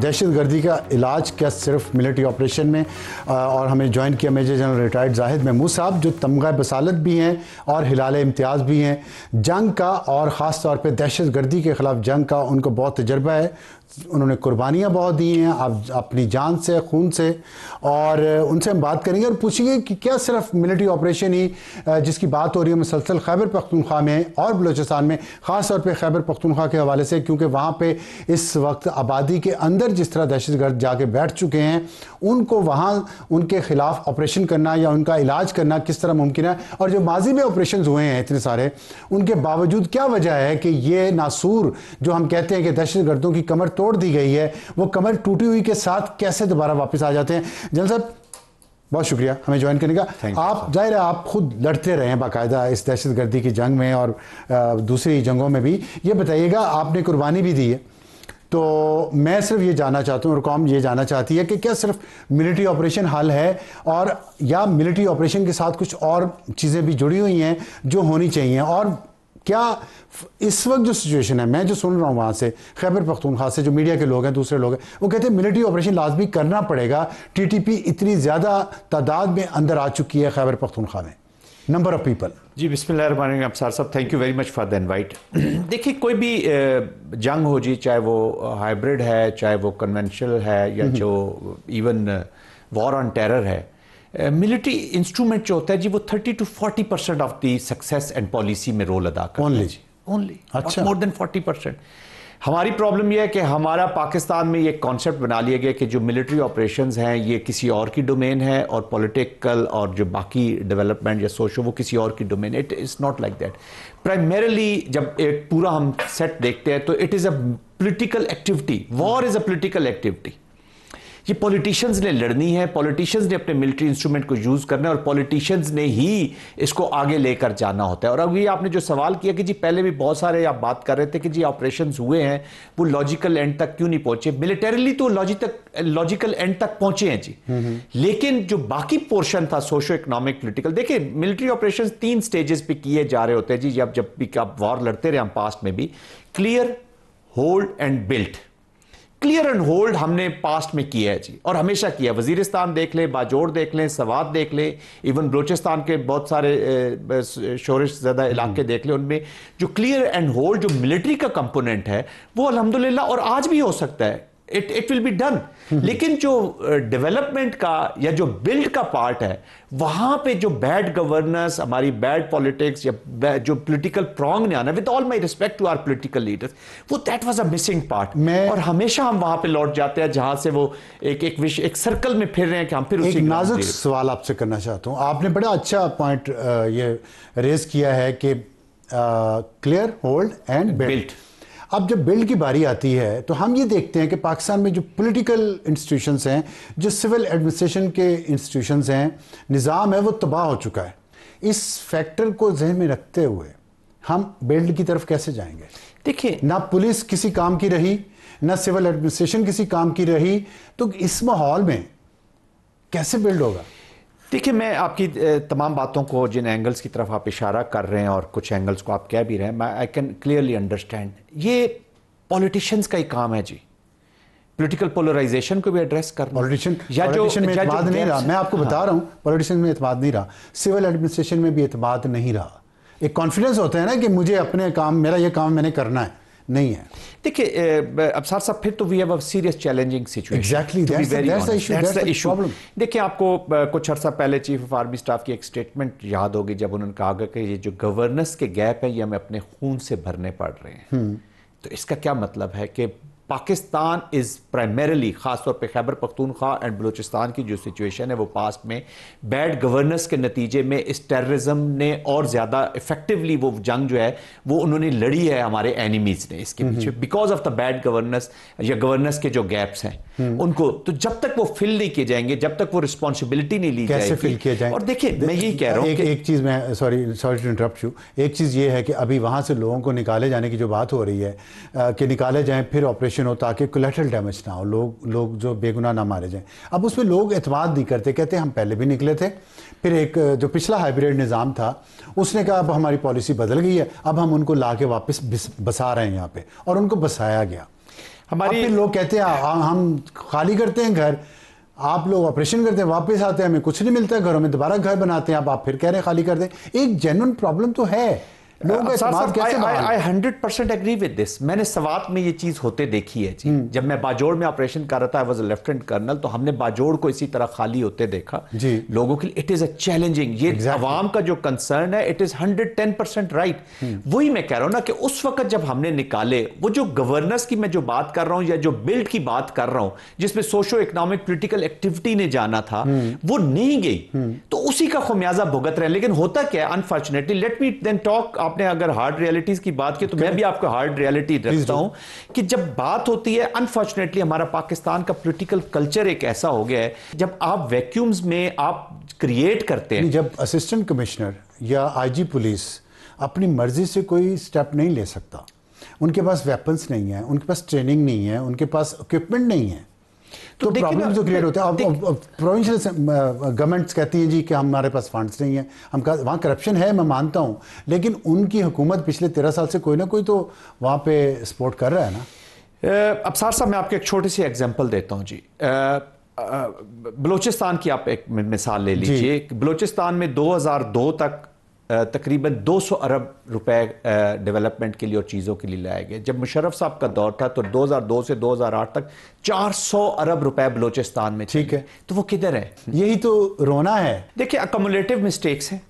दहशतगर्दी का इलाज क्या सिर्फ मिलिट्री ऑपरेशन में? और हमें ज्वाइन किया major general retired Zahid Mahmood साहब, जो तमगा बसालत भी हैं और हिलाल इम्तियाज़ भी हैं। जंग का और ख़ास तौर पे दहशतगर्दी के ख़िलाफ़ जंग का उनको बहुत तजर्बा है। उन्होंने कुर्बानियाँ बहुत दी हैं आप अपनी जान से, खून से, और उनसे हम बात करेंगे और पूछेंगे कि क्या सिर्फ मिलिट्री ऑपरेशन ही जिसकी बात हो रही है मुसलसल खैबर पख्तूनख्वा में और बलूचिस्तान में, ख़ास तौर पे खैबर पख्तूनख्वा के हवाले से, क्योंकि वहाँ पे इस वक्त आबादी के अंदर जिस तरह दहशतगर्द जाके बैठ चुके हैं, उनको वहाँ उनके ख़िलाफ़ ऑपरेशन करना या उनका इलाज करना किस तरह मुमकिन है, और जो माजी में ऑपरेशन हुए हैं इतने सारे, उनके बावजूद क्या वजह है कि ये नासूर जो हम कहते हैं कि दहशतगर्दों की कमर तोड़ दी गई है, वो कमर टूटी हुई के साथ कैसे दोबारा वापस आ जाते हैं? जनरल साहब, बहुत शुक्रिया हमें ज्वाइन करने का। आप जाहिर है आप खुद लड़ते रहे हैं बाकायदा इस दहशतगर्दी की जंग में और दूसरी जंगों में भी। ये बताइएगा, आपने कुर्बानी भी दी है, तो मैं सिर्फ ये जानना चाहता हूँ और कौम ये जानना चाहती है कि क्या सिर्फ मिलिट्री ऑपरेशन हल है, और या मिलिट्री ऑपरेशन के साथ कुछ और चीज़ें भी जुड़ी हुई हैं जो होनी चाहिए? और क्या इस वक्त जो सिचुएशन है, मैं जो सुन रहा हूँ वहाँ से खैबर पख्तूनख्वा से, जो मीडिया के लोग हैं, दूसरे लोग हैं, वो कहते हैं मिलिट्री ऑपरेशन लाजमी करना पड़ेगा, टीटीपी इतनी ज़्यादा तादाद में अंदर आ चुकी है खैबर पख्तूनख्वा में, नंबर ऑफ पीपल। जी बिस्मिल्लाहिर्रहमानिर्रहीम। अफसर साहब, thank you very much for the invite. देखिए, कोई भी जंग हो जी, चाहे वो हाइब्रिड है, चाहे वो कन्वेंशनल है, या जो इवन वॉर ऑन टेरर है, मिलिट्री इंस्ट्रूमेंट जो होता है जी, वो 30 to 40% of the success and policy में रोल अदा करता है जी। ओनली, अच्छा, मोर देन 40%। हमारी प्रॉब्लम यह है कि हमारा पाकिस्तान में ये कॉन्सेप्ट बना लिया गया कि जो मिलिट्री ऑपरेशंस हैं ये किसी और की डोमेन है, और पॉलिटिकल और जो बाकी डेवलपमेंट या सोशल वो किसी और की डोमेन है। It is not like that. Primarily जब एक पूरा हम सेट देखते हैं तो it is a political activity. War is a political activity. ये पॉलिटिशियंस ने लड़नी है, पॉलिटिशियंस ने अपने मिलिट्री इंस्ट्रूमेंट को यूज़ करना है, और पॉलिटिशियंस ने ही इसको आगे लेकर जाना होता है। और अब ये आपने जो सवाल किया कि जी पहले भी बहुत सारे आप बात कर रहे थे कि जी ऑपरेशंस हुए हैं, वो लॉजिकल एंड तक क्यों नहीं पहुंचे? मिलिटरीली तो लॉजिकल एंड तक पहुंचे हैं जी, लेकिन जो बाकी पोर्शन था सोशो इकोनॉमिक पोलिटिकल, देखिए मिलिट्री ऑपरेशंस 3 स्टेजेस पे किए जा रहे होते हैं जी। जब भी आप वॉर लड़ते रहे हम पास्ट में भी, clear, hold and built. Clear and hold हमने पास्ट में किया है जी, और हमेशा किया। वजीरिस्तान देख लें, बाजोड़ देख लें, सवात देख लें, इवन बलूचिस्तान के बहुत सारे शोरिश ज़्यादा इलाके देख लें, उनमें जो क्लियर एंड होल्ड जो मिलिट्री का कंपोनेंट है वो अल्हम्दुलिल्लाह और आज भी हो सकता है, इट विल बी डन। लेकिन जो डेवलपमेंट का या जो बिल्ड का पार्ट है, वहां पे जो बैड गवर्नेंस, हमारी बैड पॉलिटिक्स या जो पॉलिटिकल प्रॉन्ग ने आना, with all my respect to our political leaders, वो that was a missing part. और हमेशा हम वहां पे लौट जाते हैं जहां से वो एक सर्कल में फिर रहे हैं कि हम फिर एक नाजुक सवाल आपसे करना चाहता हूं। आपने बड़ा अच्छा पॉइंट ये रेज किया है कि क्लियर, होल्ड एंड बिल्ड। अब जब बिल्ड की बारी आती है तो हम ये देखते हैं कि पाकिस्तान में जो पॉलिटिकल इंस्टीट्यूशंस हैं, जो सिविल एडमिनिस्ट्रेशन के इंस्टीट्यूशंस हैं, निज़ाम है, वो तबाह हो चुका है। इस फैक्टर को जहन में रखते हुए हम बिल्ड की तरफ कैसे जाएंगे? देखिए, ना पुलिस किसी काम की रही, ना सिविल एडमिनिस्ट्रेशन किसी काम की रही, तो इस माहौल में कैसे बिल्ड होगा? देखिए, मैं आपकी तमाम बातों को, जिन एंगल्स की तरफ आप इशारा कर रहे हैं और कुछ एंगल्स को आप कह भी रहे हैं, मैं आई कैन क्लियरली अंडरस्टैंड। ये पॉलिटिशियंस का ही काम है जी, पॉलिटिकल पोलराइजेशन को भी एड्रेस करना। पॉलिटिशियन में एतमाद नहीं रहा, मैं आपको बता रहा हूँ, पॉलिटिशियन में एतमाद नहीं रहा, सिविल एडमिनिस्ट्रेशन में भी एतमाद नहीं रहा। एक कॉन्फिडेंस होता है ना कि मुझे अपने काम, मेरा ये काम मैंने करना है, नहीं है। देखिए अफसर साहब, फिर तो we have a serious challenging situation. Exactly, that's the issue. देखिए, आपको कुछ अर्सा पहले चीफ ऑफ आर्मी स्टाफ की एक स्टेटमेंट याद होगी, जब उन्होंने कहा कि ये जो गवर्नेंस के गैप है ये हमें अपने खून से भरने पड़ रहे हैं। तो इसका क्या मतलब है कि पाकिस्तान इज प्राइमरीली, खासतौर पे खैबर पख्तूनख्वा एंड बलूचिस्तान की जो सिचुएशन है वो पास्ट में बैड गवर्नेंस के नतीजे में इस टेररिज्म ने और ज़्यादा इफेक्टिवली वो जंग जो है वो उन्होंने लड़ी है हमारे एनिमीज ने इसके पीछे, because of the bad governance या गवर्नेंस के जो गैप्स हैं उनको। तो जब तक वो फिल नहीं किए जाएंगे, जब तक वो रिस्पॉन्सिबिलिटी नहीं ली जाएगी, फिल किए जाएंगे। और देखिए, मैं यही कह रहा हूँ एक चीज़, मैं सॉरी टू इंटरप्ट यू, एक चीज़ ये है कि अभी वहाँ से लोगों को निकाले जाने की जो बात हो रही है कि निकाले जाएं, फिर ऑपरेशन हो ताकि कोलैटरल डैमेज ना हो, लोग जो बेगुनाह ना मारे जाएं। अब उसमें लोग एतमाद नहीं करते, कहते हम पहले भी निकले थे, फिर एक जो पिछला हाइब्रिड निज़ाम था उसने कहा अब हमारी पॉलिसी बदल गई है, अब हम उनको ला के वापस बसा रहे हैं यहाँ पे, और उनको बसाया गया। हमारी फिर लोग कहते हैं हम खाली करते हैं घर, आप लोग ऑपरेशन करते हैं, वापस आते हैं, हमें कुछ नहीं मिलता है, घरों में दोबारा घर बनाते हैं, आप फिर कह रहे हैं खाली कर दें। एक जेन्युइन प्रॉब्लम तो है, लोग आई 100% एग्री विद दिस। मैंने सवात में ये चीज होते देखी है जी। जब मैं बाजोड़ में ऑपरेशन कर रहा था, I was a lieutenant colonel, तो हमने बाजोड़ को इसी तरह खाली होते देखा जी। लोगों के लिए इट इज अ चैलेंजिंग, ये अवाम का जो कंसर्न है, इट इज 110% राइट। वही मैं कह रहा हूं ना कि उस वक्त जब हमने निकाले वो जो गवर्नेंस की मैं जो बात कर रहा हूं या जो बिल्ड की बात कर रहा हूं, जिसमें सोशो इकोनॉमिक पोलिटिकल एक्टिविटी ने जाना था, वो नहीं गई, तो उसी का खुमियाजा भुगत रहे हैं। लेकिन होता क्या है, unfortunately, let me then talk, आपने अगर हार्ड रियलिटीज की बात की तो मैं भी आपको हार्ड रियलिटी रखता हूं कि जब बात होती है, अनफॉर्चुनेटली हमारा पाकिस्तान का पॉलिटिकल कल्चर एक ऐसा हो गया है, जब आप वैक्यूम्स में आप क्रिएट करते हैं। जब असिस्टेंट कमिश्नर या आईजी पुलिस अपनी मर्जी से कोई स्टेप नहीं ले सकता, उनके पास वेपन्स नहीं है, उनके पास ट्रेनिंग नहीं है, उनके पास इक्विपमेंट नहीं है, तो प्रॉब्लम जो क्रिएट होता है। अब प्रोविंशियल गवर्नमेंट्स कहती हैं जी कि हमारे पास फंड्स नहीं है, हम वहाँ करप्शन है, मैं मानता हूँ, लेकिन उनकी हुकूमत पिछले 13 साल से कोई ना कोई तो वहाँ पे सपोर्ट कर रहा है ना। अफसार साहब, मैं आपको एक छोटी सी एग्जांपल देता हूँ जी। बलूचिस्तान की आप एक मिसाल ले लीजिए। बलूचिस्तान में 2002 तक तकरीबन 200 अरब रुपए डेवलपमेंट के लिए और चीज़ों के लिए लाए गए। जब मुशर्रफ साहब का दौर था तो 2002 से 2008 तक 400 अरब रुपए बलूचिस्तान में, ठीक है, तो वो किधर है? यही तो रोना है। देखिए, अकमुलेटिव मिस्टेक्स हैं,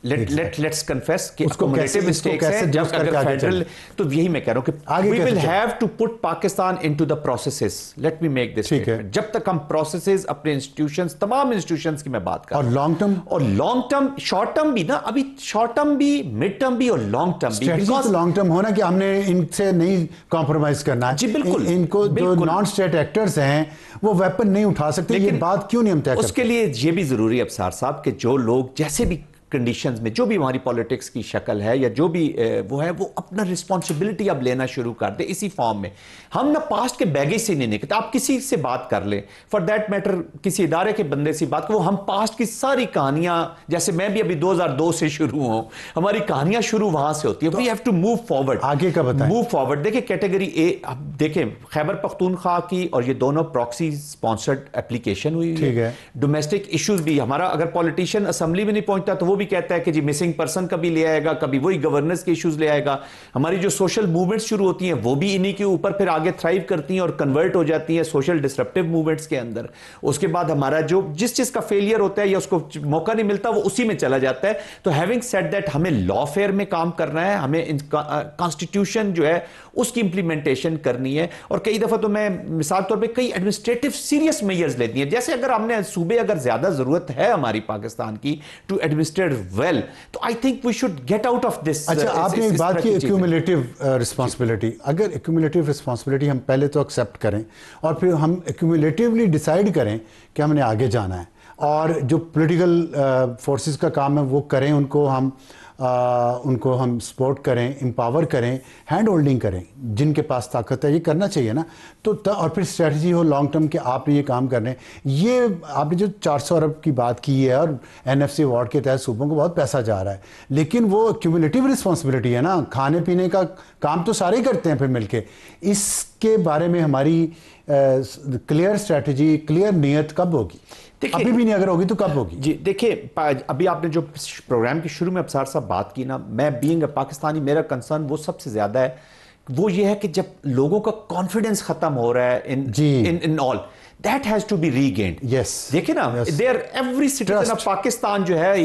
लेट्स कन्फेस कि अकमुलेटिव मिस्टेक्स हैं। जब अगर फेडरल, तो यही मैं कह रहा हूं कि we will have to put Pakistan into the processes. Let me make this statement, जब तक हम प्रोसेसेस अपने इंस्टीट्यूशंस, तमाम इंस्टीट्यूशंस की मैं बात कर रहा हूं, और लॉन्ग टर्म, शॉर्ट टर्म भी ना, अभी शॉर्ट टर्म भी, मिड टर्म भी और लॉन्ग टर्म भी, बिकॉज़ लॉन्ग टर्म होना कि हमने इनसे नहीं कॉम्प्रोमाइज करना है। जी बिल्कुल, इनको जो नॉन स्टेट एक्टर्स हैं वो वेपन नहीं उठा सकते। ये बात क्यों नहीं हम तय करते? उसके लिए ये भी जरूरी है अफसार साहब कि जो लोग जैसे भी कंडीशंस में, जो भी हमारी पॉलिटिक्स की शक्ल है या जो भी वो है, वो अपना रिस्पॉन्सिबिलिटी अब लेना शुरू कर दे इसी फॉर्म में। हम ना पास्ट के बैगेज से नहीं निकलते। आप किसी से बात कर लें, फॉर दैट मैटर किसी इदारे के बंदे से बात करो, हम पास्ट की सारी कहानियां, जैसे मैं भी अभी 2002 से शुरू हूं, हमारी कहानियां शुरू वहां से होती है। We have to move forward. आगे का बताएं। Move forward. देखिए, कैटेगरी ए, अब देखें, खैबर पख्तूनख्वा की और ये दोनों प्रॉक्सी स्पॉन्सर्ड एप्लीकेशन हुई है। डोमेस्टिक इश्यूज भी, हमारा अगर पॉलिटिशियन असेंबली में नहीं पहुंचता तो वो भी कहता है कि जी मिसिंग पर्सन कभी ले आएगा, कभी वही गवर्नेंस के इश्यूज ले आएगा। हमारी जो सोशल मूवमेंट्स शुरू होती हैं वो भी इन्हीं के ऊपर फिर आगे थ्राइव करती हैं और कन्वर्ट हो जाती हैं सोशल डिसरप्टिव मूवमेंट्स के अंदर। उसके बाद हमारा जो जिस चीज का फेलियर होता है या उसको मौका नहीं मिलता, वो उसी में चला जाता है। तो हैविंग सेड दैट, हमें लॉ फेयर में काम करना है, हमें कॉन्स्टिट्यूशन जो है उसकी इंप्लीमेंटेशन करनी है। और कई दफा तो मैं मिसाल तौर पे कई एडमिनिस्ट्रेटिव सीरियस मेजर्स लेती हैं, जैसे अगर हमने सूबे, अगर ज्यादा जरूरत है हमारी पाकिस्तान की टू एडमिनिस्ट्रेट वेल, तो I think we should get out of this. अच्छा, आपने एक बात की एक्यूमुलेटिव रिस्पांसिबिलिटी। अगर एक्यूमुलेटिव रिस्पांसिबिलिटी हम पहले तो एक्सेप्ट करें और फिर हम एक्यूमुलेटिवली डिसाइड करें कि हमने आगे जाना है, और जो पॉलिटिकल फोर्सेस का काम है वो करें, उनको हम सपोर्ट करें, एम्पावर करें, हैंड होल्डिंग करें, जिनके पास ताकत है, ये करना चाहिए ना। तो और फिर स्ट्रेटजी हो लॉन्ग टर्म कि आपने ये काम करने। ये आपने जो 400 अरब की बात की है और NFC अवार्ड के तहत सूबों को बहुत पैसा जा रहा है, लेकिन वो क्यूमुलेटिव रिस्पॉन्सिबिलिटी है ना, खाने पीने का काम तो सारे ही करते हैं फिर मिलके। इसके बारे में हमारी क्लियर स्ट्रेटजी, क्लियर नीयत कब होगी? अभी भी नहीं अगर होगी तो कब होगी? जी देखिए, अभी आपने जो प्रोग्राम के शुरू में अफसार साहब बात की ना, मैं बीइंग अ पाकिस्तानी, मेरा कंसर्न वो सबसे ज्यादा है, वो ये है कि जब लोगों का कॉन्फिडेंस खत्म हो रहा है in all, that has to be regained. Yes. देखिए ना, they are, every citizen of Pakistan जो है,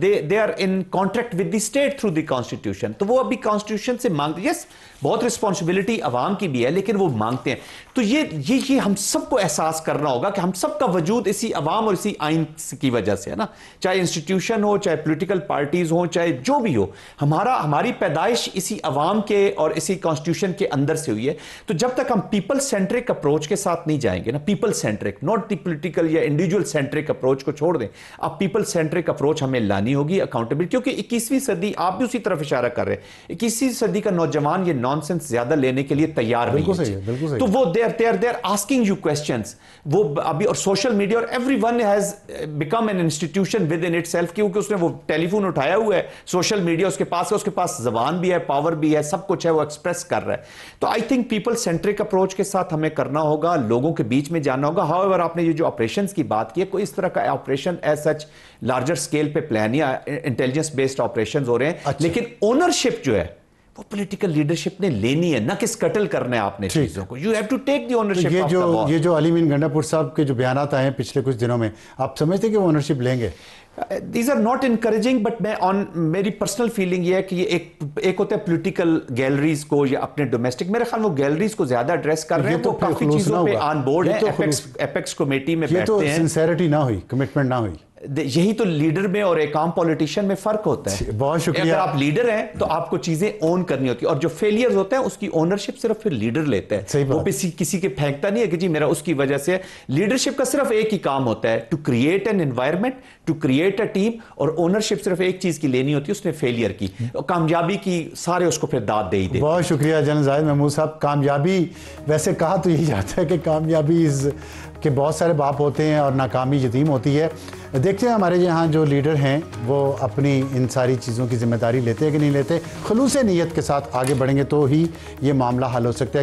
they are in contract with the state through the constitution. तो वो अभी constitution से मांगते, yes, बहुत रिस्पॉन्सिबिलिटी अवाम की भी है, लेकिन वो मांगते हैं। तो ये हम सबको एहसास करना होगा कि हम सबका वजूद इसी अवाम और इसी आइन की वजह से है ना, चाहे इंस्टीट्यूशन हो, चाहे पॉलिटिकल पार्टीज हो, चाहे जो भी हो, हमारी पैदाइश इसी अवाम के और इसी कॉन्स्टिट्यूशन के अंदर से हुई है। तो जब तक हम पीपल सेंट्रिक अप्रोच के साथ नहीं जाएंगे ना, people people centric, not the political या इंडिविजुअल सेंट्रिक अप्रोच को छोड़ दें। अब पीपल सेंट्रिक अप्रोच हमें लानी होगी, अकाउंटेबिलिटी, क्योंकि 21वीं सदी, आप भी उसी तरफ इशारा कर रहे हैं, 21वीं सदी का नौजवान ये नॉनसेंस ज्यादा लेने के लिए तैयार नहीं है। तो वो देयर आस्किंग यू क्वेश्चंस, वो अभी, और सोशल मीडिया और everyone has become an institution with in itself, क्योंकि उसने वो टेलीफोन उठाया हुआ है, सोशल मीडिया उसके पास जबान भी है, पावर भी है, सब कुछ है, वो एक्सप्रेस कर रहा है। तो I think people centric approach के साथ हमें करना होगा, लोगों के बीच में जाना होगा। हाउएवर आपने ये जो ऑपरेशंस की बात की है, कोई इस तरह का operation as such larger scale पे प्लान या इंटेलिजेंस बेस्ड ऑपरेशंस हो रहे हैं। अच्छा। लेकिन ओनरशिप जो है वो पॉलिटिकल लीडरशिप ने लेनी है, ना कि स्कटल करने आपने चीजों को। You have to take the ownership. ये जो अली मीन गंडापुर साहब के जो बयानात आए हैं पिछले कुछ दिनों में, आप समझते हैं कि वो ओनरशिप लेंगे? These are not encouraging, but मेरी पर्सनल फीलिंग ये है कि ये एक होता है पॉलिटिकल गैलरीज को या अपने डोमेस्टिक, मेरे ख्याल वो गैलरीज को ज्यादा एड्रेस कर रहे हैं, वो काफी चीजों पे ऑन बोर्ड है, एपेक्स कमेटी में बैठते हैं। सिंसेरिटी ना हुई, कमिटमेंट ना हुई। यही तो लीडर में और एक आम पॉलिटिशियन में फर्क होता है। बहुत शुक्रिया। अगर आप लीडर हैं तो आपको चीजें ओन करनी होती है, और जो फेलियर्स होते हैं उसकी ओनरशिप सिर्फ फिर लीडर लेते हैं। वो किसी के फेंकता नहीं है कि जी मेरा उसकी वजह से। लीडरशिप का सिर्फ एक ही काम होता है, to create an environment, to create a team, और ओनरशिप सिर्फ एक चीज की लेनी होती है, उसने फेलियर की, कामयाबी की सारे उसको फिर दाद दे ही देते। बहुत शुक्रिया जनरल जाहिद महमूद साहब। कामयाबी, वैसे कहा तो यही जाता है कि कामयाबी के बहुत सारे बाप होते हैं और नाकामी यतीम होती है। देखते हैं हमारे यहाँ जो लीडर हैं वो अपनी इन सारी चीज़ों की जिम्मेदारी लेते हैं कि नहीं लेते। खुलूस नीयत के साथ आगे बढ़ेंगे तो ही ये मामला हल हो सकता है।